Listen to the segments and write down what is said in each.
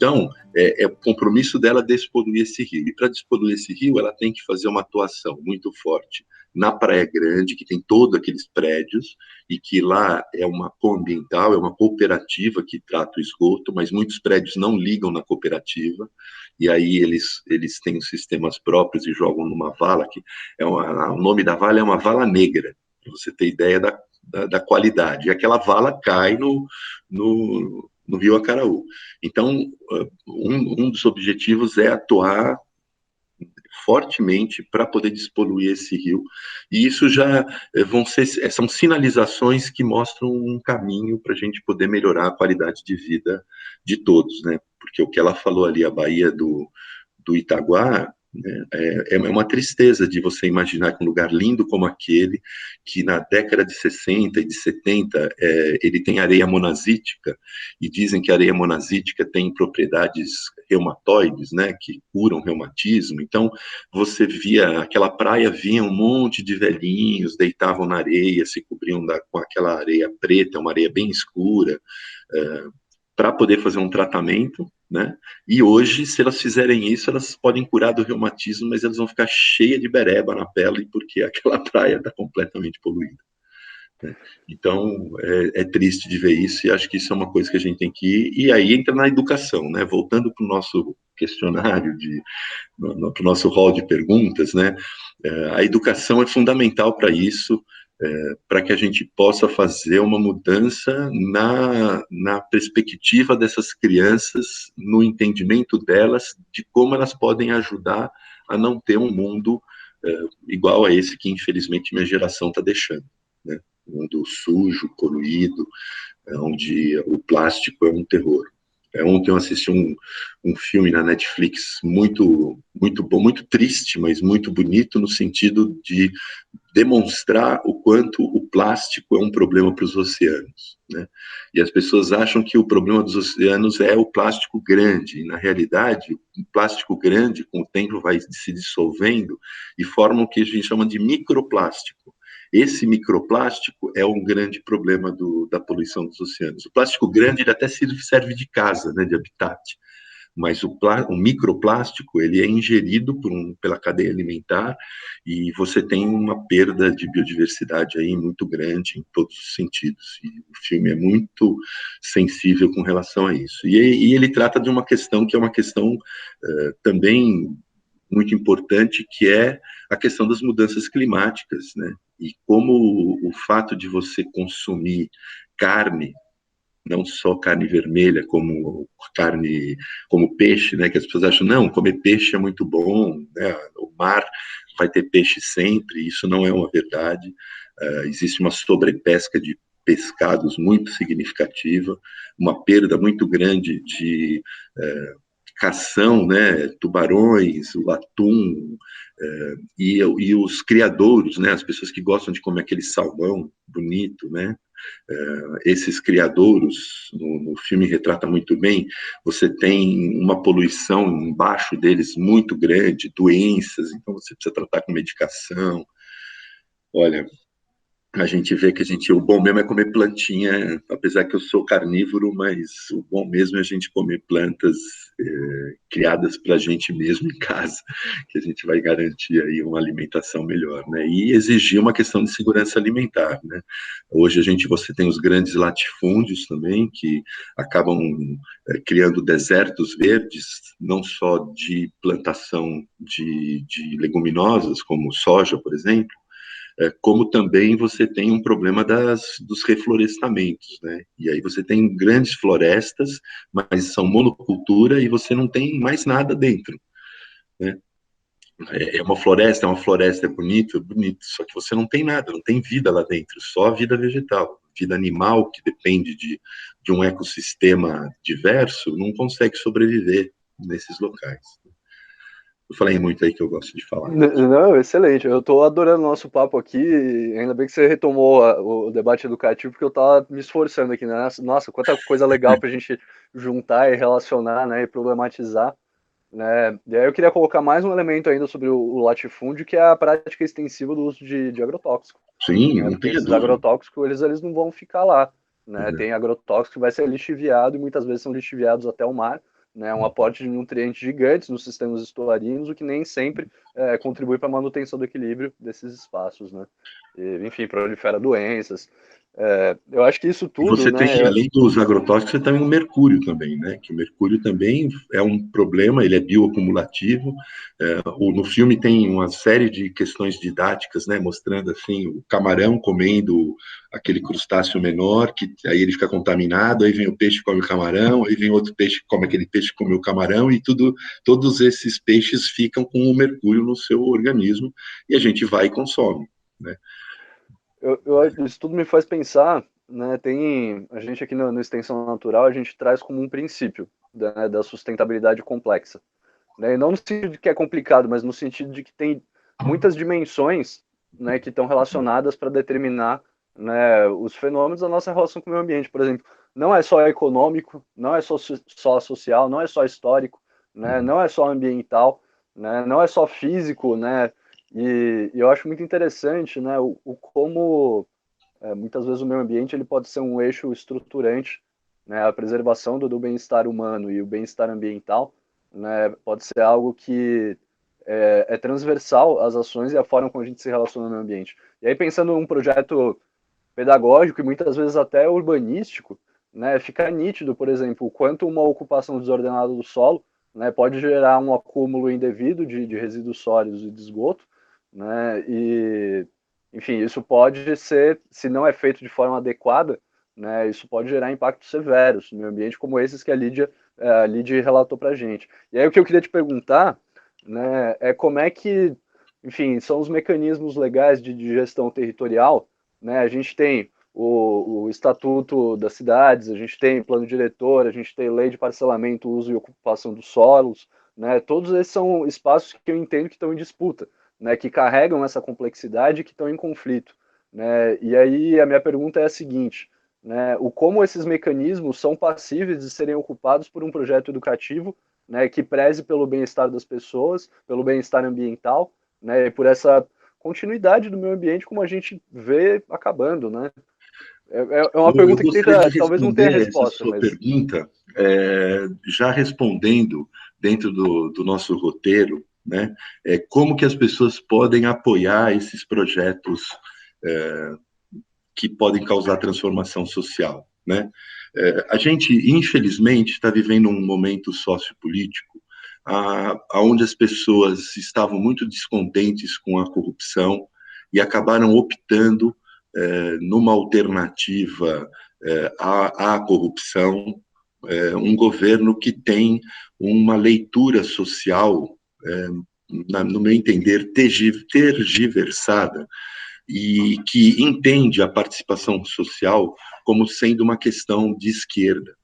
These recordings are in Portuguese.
Então, é o compromisso dela despoluir esse rio. E para despoluir esse rio, ela tem que fazer uma atuação muito forte na Praia Grande, que tem todos aqueles prédios, e que lá é uma coambiental, é uma cooperativa que trata o esgoto, mas muitos prédios não ligam na cooperativa, e aí eles têm os sistemas próprios e jogam numa vala, que o nome da vala é uma vala negra, para você ter ideia da qualidade. E aquela vala cai no Rio Acaraú. Então, um dos objetivos é atuar fortemente para poder despoluir esse rio. E isso já são sinalizações que mostram um caminho para a gente poder melhorar a qualidade de vida de todos, né? Porque o que ela falou ali, a Baía do Itaguá, né, é uma tristeza de você imaginar que um lugar lindo como aquele, que na década de 60 e de 70 ele tem areia monazítica, e dizem que a areia monazítica tem propriedades reumatoides, né, que curam reumatismo. Então você via aquela praia, vinha um monte de velhinhos, deitavam na areia, se cobriam com aquela areia preta, uma areia bem escura, para poder fazer um tratamento, né? E hoje, se elas fizerem isso, elas podem curar do reumatismo, mas elas vão ficar cheias de bereba na pele, porque aquela praia está completamente poluída, né? Então, é triste de ver isso, e acho que isso é uma coisa que a gente tem que ir, e aí entra na educação, né? Voltando para o nosso questionário, para o nosso hall de perguntas, né? A educação é fundamental para isso, para que a gente possa fazer uma mudança na perspectiva dessas crianças, no entendimento delas, de como elas podem ajudar a não ter um mundo igual a esse que, infelizmente, minha geração está deixando, né? Um mundo sujo, poluído, onde o plástico é um terror. Ontem eu assisti um filme na Netflix muito, muito bom, muito triste, mas muito bonito, no sentido de demonstrar o quanto o plástico é um problema para os oceanos, né? E as pessoas acham que o problema dos oceanos é o plástico grande, e na realidade, o plástico grande, com o tempo, vai se dissolvendo e forma o que a gente chama de microplástico. Esse microplástico é um grande problema da poluição dos oceanos. O plástico grande ele até serve de casa, né, de habitat, mas o microplástico ele é ingerido pela cadeia alimentar e você tem uma perda de biodiversidade aí muito grande em todos os sentidos. E o filme é muito sensível com relação a isso. E ele trata de uma questão que é uma questão também muito importante, que é a questão das mudanças climáticas, né? E como o fato de você consumir carne, não só carne vermelha, como peixe, né? Que as pessoas acham, não, comer peixe é muito bom, né? O mar vai ter peixe sempre, isso não é uma verdade. Existe uma sobrepesca de pescados muito significativa, uma perda muito grande de cação, né, tubarões, o atum, e os criadouros, né, as pessoas que gostam de comer aquele salmão bonito, né, esses criadouros, no filme retrata muito bem, você tem uma poluição embaixo deles muito grande, doenças, então você precisa tratar com medicação. Olha, a gente vê que o bom mesmo é comer plantinha, apesar que eu sou carnívoro, mas o bom mesmo é a gente comer plantas criadas para a gente mesmo em casa, que a gente vai garantir aí uma alimentação melhor, né? E exigir uma questão de segurança alimentar, né? Hoje você tem os grandes latifúndios também, que acabam criando desertos verdes, não só de plantação de leguminosas, como soja, por exemplo, como também você tem um problema dos reflorestamentos, né? E aí você tem grandes florestas, mas são monocultura e você não tem mais nada dentro, né? É uma floresta, é bonito, só que você não tem nada, não tem vida lá dentro, só a vida vegetal. Vida animal, que depende de um ecossistema diverso, não consegue sobreviver nesses locais. Eu falei muito aí que eu gosto de falar. Não, excelente. Eu tô adorando o nosso papo aqui. Ainda bem que você retomou o debate educativo, porque eu tava me esforçando aqui, né? Nossa, quanta coisa legal pra gente juntar e relacionar, né? E problematizar, né? E aí eu queria colocar mais um elemento ainda sobre o latifúndio, que é a prática extensiva do uso de agrotóxico, Sim, né? não Porque tenha esses dúvida. agrotóxicos, eles não vão ficar lá, né? Uhum. Tem agrotóxico que vai ser lixiviado e muitas vezes são lixiviados até o mar, né, um aporte de nutrientes gigantes nos sistemas estuarinos, o que nem sempre contribui para a manutenção do equilíbrio desses espaços, né? E, enfim, prolifera doenças. Eu acho que isso E tudo, você né? tem, além dos agrotóxicos, você tem o mercúrio também, né? Que o mercúrio também é um problema, ele é bioacumulativo. No filme tem uma série de questões didáticas, né? Mostrando assim o camarão comendo aquele crustáceo menor, que aí ele fica contaminado, aí vem o peixe que come o camarão, aí vem outro peixe que come aquele peixe que come o camarão, e todos esses peixes ficam com o mercúrio no seu organismo, e a gente vai e consome, né? Isso tudo me faz pensar, né? A gente aqui no Extensão Natural, a gente traz como um princípio da sustentabilidade complexa, né? E não no sentido de que é complicado, mas no sentido de que tem muitas dimensões, né, que estão relacionadas para determinar, né, os fenômenos da nossa relação com o meio ambiente. Por exemplo, não é só econômico, não é só social, não é só histórico, né, não é só ambiental, né, não é só físico, né? E eu acho muito interessante, né, o como muitas vezes o meio ambiente ele pode ser um eixo estruturante, né, a preservação do bem-estar humano e o bem-estar ambiental, né, pode ser algo que é transversal às ações e à forma como a gente se relaciona no meio ambiente. E aí pensando num projeto pedagógico e muitas vezes até urbanístico, né, fica nítido, por exemplo, o quanto uma ocupação desordenada do solo, né, pode gerar um acúmulo indevido de resíduos sólidos e de esgoto, né, e, enfim, isso pode ser, se não é feito de forma adequada, né, isso pode gerar impactos severos no meio ambiente, como esses que a Lídia relatou para a gente. E aí o que eu queria te perguntar, né, é como é que, enfim, são os mecanismos legais de gestão territorial, né? A gente tem o Estatuto das Cidades, a gente tem plano diretor, a gente tem lei de parcelamento, uso e ocupação dos solos, né? Todos esses são espaços que eu entendo que estão em disputa, né? Que carregam essa complexidade e que estão em conflito, né? E aí a minha pergunta é a seguinte, né? O como esses mecanismos são passíveis de serem ocupados por um projeto educativo, né? Que preze pelo bem-estar das pessoas, pelo bem-estar ambiental, né? E por essa continuidade do meio ambiente como a gente vê acabando, né? É uma Eu pergunta que gostaria de talvez não tenha responder essa resposta, sua mas pergunta, já respondendo dentro do nosso roteiro, né? Como que as pessoas podem apoiar esses projetos é, que podem causar transformação social, né? A gente, infelizmente, está vivendo um momento sociopolítico onde as pessoas estavam muito descontentes com a corrupção e acabaram optando numa alternativa à corrupção, um governo que tem uma leitura social, no meu entender, tergiversada, e que entende a participação social como sendo uma questão de esquerda.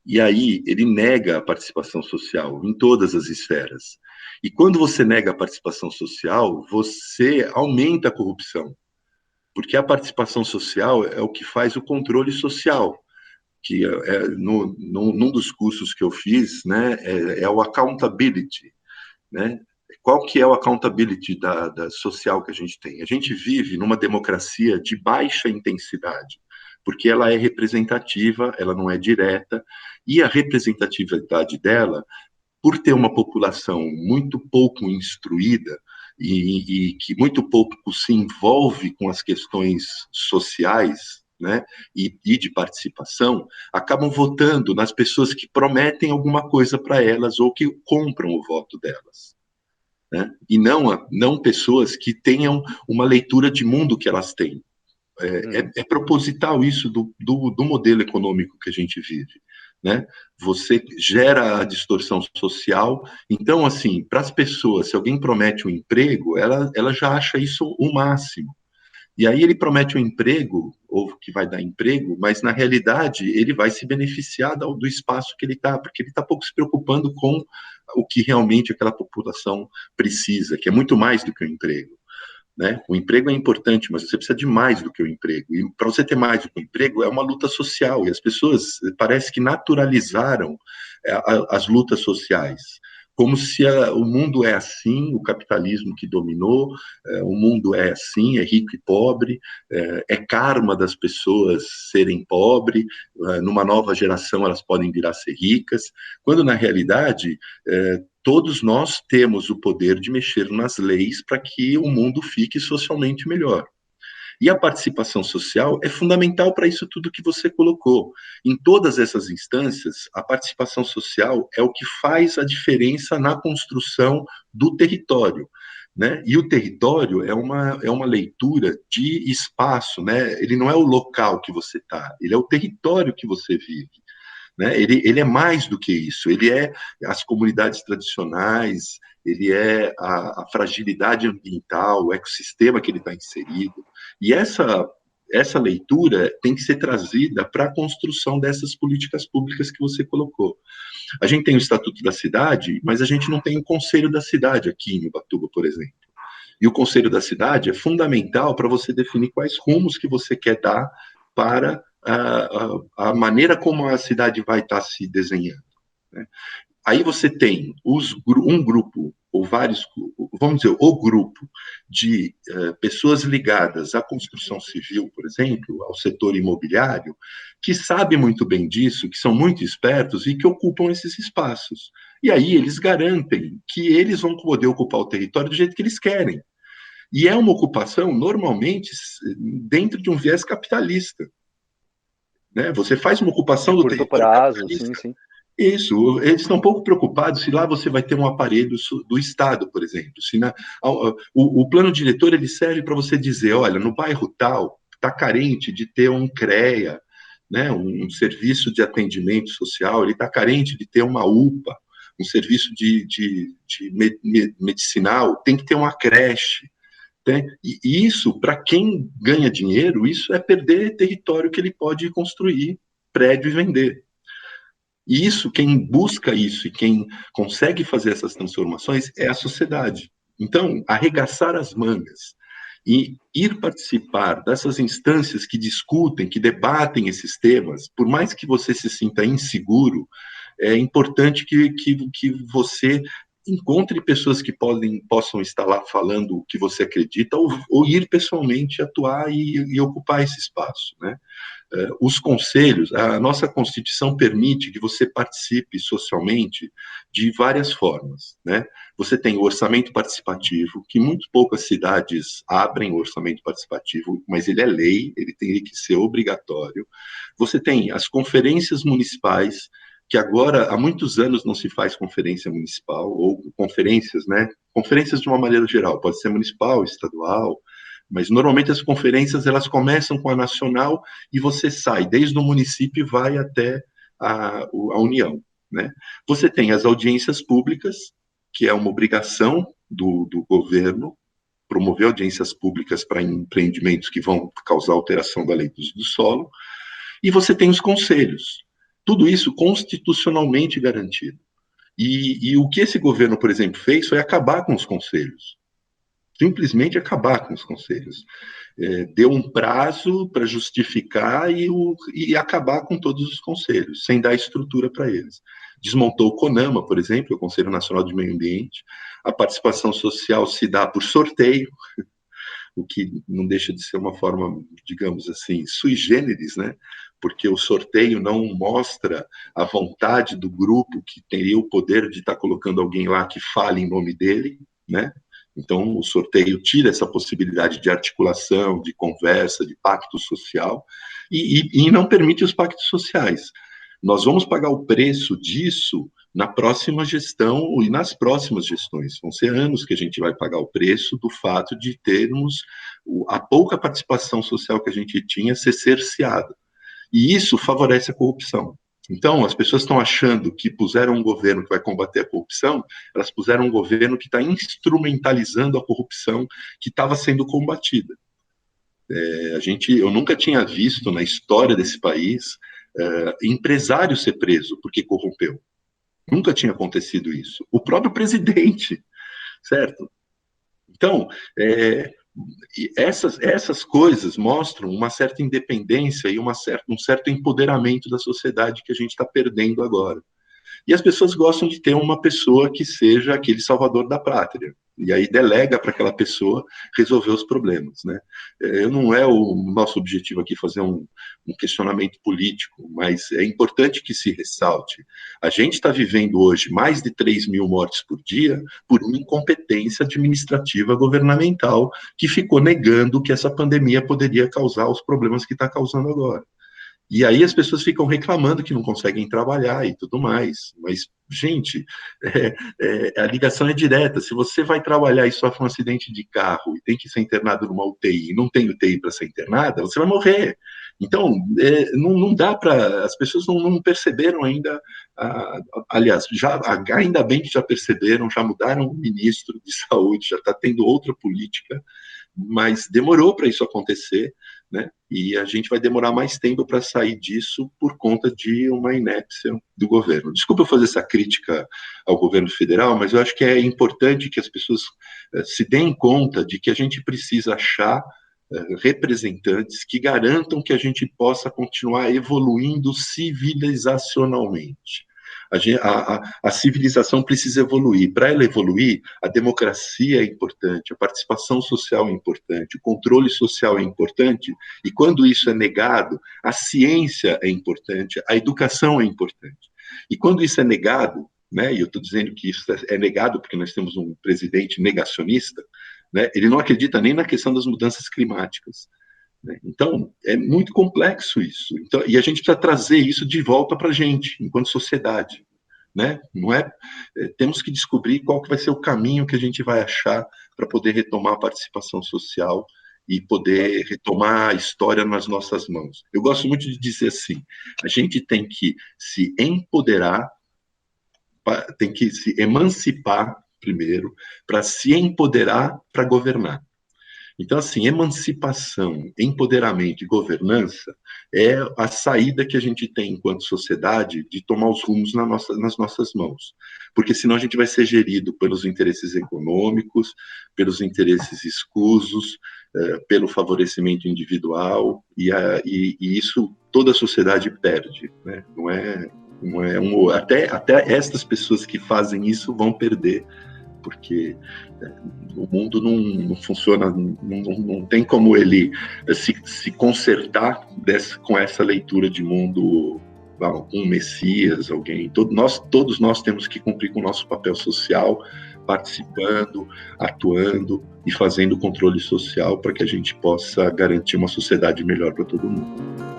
E aí ele nega a participação social em todas as esferas. E quando você nega a participação social, você aumenta a corrupção, porque a participação social é o que faz o controle social, que num dos cursos que eu fiz, né, é o accountability, né? Qual que é o accountability da social que a gente tem? A gente vive numa democracia de baixa intensidade, porque ela é representativa, ela não é direta, e a representatividade dela, por ter uma população muito pouco instruída e que muito pouco se envolve com as questões sociais, né, e de participação, acabam votando nas pessoas que prometem alguma coisa para elas ou que compram o voto delas, né? E não pessoas que tenham uma leitura de mundo que elas têm. É proposital isso do modelo econômico que a gente vive, né? Você gera a distorção social. Então, assim, para as pessoas, se alguém promete um emprego, ela já acha isso o máximo. E aí ele promete um emprego, ou que vai dar emprego, mas na realidade ele vai se beneficiar do espaço que ele está, porque ele está pouco se preocupando com o que realmente aquela população precisa, que é muito mais do que o emprego. Né? O emprego é importante, mas você precisa de mais do que o emprego. E para você ter mais do que o emprego, é uma luta social. E as pessoas parece que naturalizaram as lutas sociais. como se o mundo é assim, o capitalismo que dominou, o mundo é assim, é rico e pobre, é karma das pessoas serem pobres, numa nova geração elas podem vir a ser ricas, quando na realidade todos nós temos o poder de mexer nas leis para que o mundo fique socialmente melhor. E a participação social é fundamental para isso tudo que você colocou. Em todas essas instâncias, a participação social é o que faz a diferença na construção do território. Né? E o território é uma leitura de espaço, né? Ele não é o local que você está, ele é o território que você vive. Né? Ele é mais do que isso, ele é as comunidades tradicionais, ele é a fragilidade ambiental, o ecossistema que ele está inserido. E essa leitura tem que ser trazida para a construção dessas políticas públicas que você colocou. A gente tem o Estatuto da Cidade, mas a gente não tem o Conselho da Cidade aqui em Ubatuba, por exemplo. E o Conselho da Cidade é fundamental para você definir quais rumos que você quer dar para a maneira como a cidade vai estar se desenhando. Né? Aí você tem um grupo, ou vários, vamos dizer, o grupo de pessoas ligadas à construção civil, por exemplo, ao setor imobiliário, que sabe muito bem disso, que são muito espertos e que ocupam esses espaços. E aí eles garantem que eles vão poder ocupar o território do jeito que eles querem. E é uma ocupação, normalmente, dentro de um viés capitalista. Né? Você faz uma ocupação do território prazo, sim, sim. Isso, eles estão um pouco preocupados se lá você vai ter um aparelho do Estado, por exemplo. Se o plano diretor ele serve para você dizer, olha, no bairro tal está carente de ter um CREA, né, um serviço de atendimento social, ele está carente de ter uma UPA, um serviço de medicinal, tem que ter uma creche. Né? E isso, para quem ganha dinheiro, isso é perder território que ele pode construir prédio e vender. E isso, quem busca isso e quem consegue fazer essas transformações é a sociedade. Então, arregaçar as mangas e ir participar dessas instâncias que discutem, que debatem esses temas, por mais que você se sinta inseguro, é importante que você encontre pessoas que possam estar lá falando o que você acredita ou ir pessoalmente atuar e ocupar esse espaço, né? Os conselhos, a nossa Constituição permite que você participe socialmente de várias formas, né? Você tem o orçamento participativo, que muito poucas cidades abrem o orçamento participativo, mas ele é lei, ele tem que ser obrigatório. Você tem as conferências municipais, que agora há muitos anos não se faz conferência municipal, ou conferências, né? Conferências de uma maneira geral, pode ser municipal, estadual, mas normalmente as conferências elas começam com a nacional e você sai desde o município e vai até a União. Né? Você tem as audiências públicas, que é uma obrigação do governo promover audiências públicas para empreendimentos que vão causar alteração da lei do solo, e você tem os conselhos. Tudo isso constitucionalmente garantido. E o que esse governo, por exemplo, fez foi acabar com os conselhos. Simplesmente acabar com os conselhos. Deu um prazo para justificar e acabar com todos os conselhos, sem dar estrutura para eles. Desmontou o CONAMA, por exemplo, o Conselho Nacional de Meio Ambiente. A participação social se dá por sorteio, o que não deixa de ser uma forma, digamos assim, sui generis, né? Porque o sorteio não mostra a vontade do grupo que teria o poder de estar colocando alguém lá que fale em nome dele, né? Então, o sorteio tira essa possibilidade de articulação, de conversa, de pacto social, e não permite os pactos sociais. Nós vamos pagar o preço disso na próxima gestão e nas próximas gestões. Vão ser anos que a gente vai pagar o preço do fato de termos a pouca participação social que a gente tinha ser cerceada. E isso favorece a corrupção. Então, as pessoas estão achando que puseram um governo que vai combater a corrupção, elas puseram um governo que está instrumentalizando a corrupção que estava sendo combatida. Eu nunca tinha visto na história desse país empresário ser preso porque corrompeu. Nunca tinha acontecido isso. O próprio presidente, certo? Então, essas coisas mostram uma certa independência e um certo empoderamento da sociedade que a gente está perdendo agora. E as pessoas gostam de ter uma pessoa que seja aquele salvador da pátria. E aí delega para aquela pessoa resolver os problemas, né? Não é o nosso objetivo aqui fazer um questionamento político, mas é importante que se ressalte. A gente está vivendo hoje mais de 3 mil mortes por dia por uma incompetência administrativa governamental que ficou negando que essa pandemia poderia causar os problemas que está causando agora. E aí as pessoas ficam reclamando que não conseguem trabalhar e tudo mais. Mas, gente, a ligação é direta. Se você vai trabalhar e sofre um acidente de carro e tem que ser internado numa UTI e não tem UTI para ser internada, você vai morrer. Então, não dá para... As pessoas não perceberam ainda... aliás, ainda bem que já perceberam, já mudaram o ministro de saúde, já está tendo outra política, mas demorou para isso acontecer, né? E a gente vai demorar mais tempo para sair disso por conta de uma inépcia do governo. Desculpa eu fazer essa crítica ao governo federal, mas eu acho que é importante que as pessoas se deem conta de que a gente precisa achar representantes que garantam que a gente possa continuar evoluindo civilizacionalmente. A civilização precisa evoluir. Para ela evoluir, a democracia é importante, a participação social é importante, o controle social é importante, e quando isso é negado, a ciência é importante, a educação é importante. E quando isso é negado, né, e eu estou dizendo que isso é negado porque nós temos um presidente negacionista, né, ele não acredita nem na questão das mudanças climáticas. Então, é muito complexo isso. Então, e a gente precisa trazer isso de volta para a gente, enquanto sociedade. Né? Não é? Temos que descobrir qual que vai ser o caminho que a gente vai achar para poder retomar a participação social e poder retomar a história nas nossas mãos. Eu gosto muito de dizer assim, a gente tem que se empoderar, tem que se emancipar primeiro, para se empoderar para governar. Então, assim, emancipação, empoderamento e governança é a saída que a gente tem enquanto sociedade de tomar os rumos nas nossas mãos. Porque senão a gente vai ser gerido pelos interesses econômicos, pelos interesses escusos, pelo favorecimento individual, e isso toda a sociedade perde, né? Até estas pessoas que fazem isso vão perder, porque o mundo não funciona, não tem como ele se consertar com essa leitura de mundo, um Messias, alguém. Todos nós temos que cumprir com o nosso papel social, participando, atuando e fazendo controle social para que a gente possa garantir uma sociedade melhor para todo mundo.